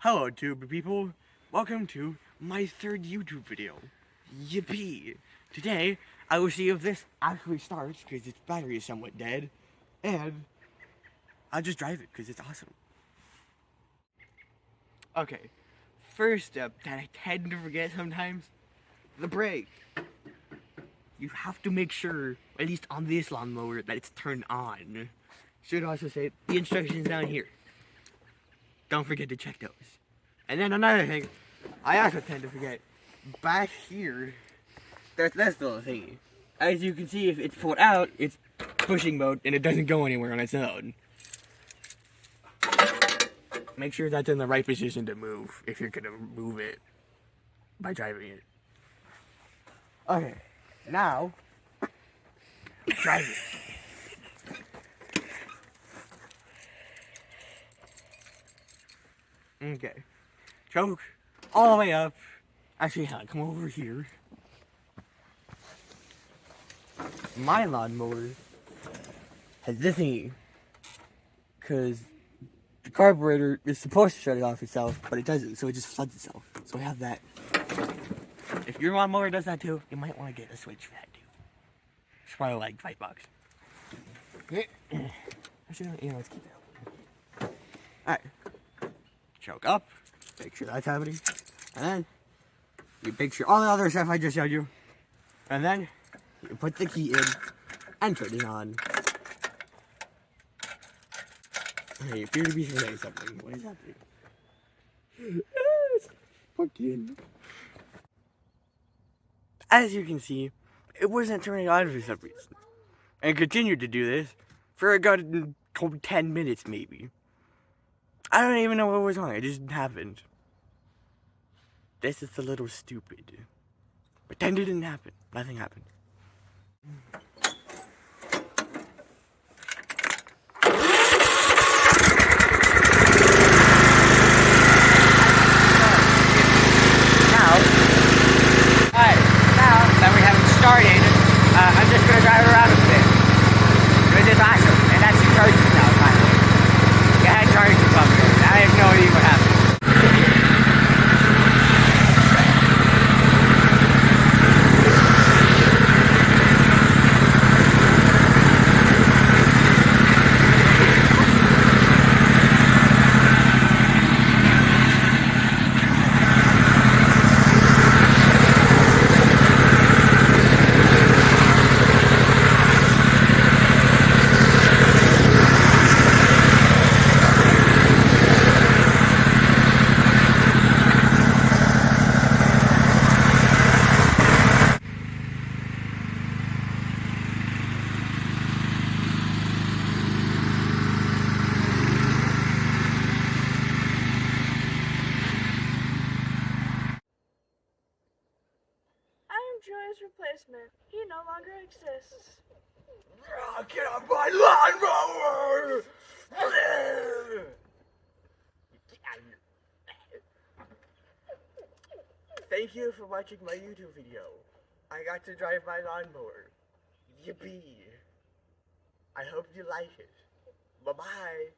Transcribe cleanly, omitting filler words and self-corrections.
Hello YouTube people, welcome to my third YouTube video. Yippee! Today, I will see if this actually starts because its battery is somewhat dead, and I'll just drive it because it's awesome. Okay, first step that I tend to forget sometimes, the brake. You have to make sure, at least on this lawnmower, that it's turned on. Should also say the instructions down here. Don't forget to check those. And then another thing, I also tend to forget, back here, there's this little thingy. As you can see, if it's pulled out, it's pushing mode and it doesn't go anywhere on its own. Make sure that's in the right position to move if you're gonna move it by driving it. Okay, now, drive it. Okay. Choke all the way up. Actually, come over here. My lawnmower has this thingy. Because the carburetor is supposed to shut it off itself, but it doesn't, so it just floods itself. So I have that. If your lawnmower does that too, you might want to get a switch for that too. It's probably like $5. Actually, yeah, let's keep it. Alright. Choke up. Make sure that's happening. And then you make sure all the other stuff I just showed you. And then you put the key in and turn it on. Hey, you appear to be saying something. What is happening? It's fucking. As you can see, it wasn't turning on for some reason. And continued to do this for a good 10 minutes maybe. I don't even know what was wrong. It just happened. This is a little stupid. Pretend it didn't happen. Nothing happened. Now that we haven't started, I'm just going to drive around a bit. Which is awesome. And that's the charges now, finally. I had charges up there. I have no idea what happened. Joy's replacement. He no longer exists. Get off my lawnmower! Thank you for watching my YouTube video. I got to drive my lawnmower. Yippee! I hope you like it. Bye-bye.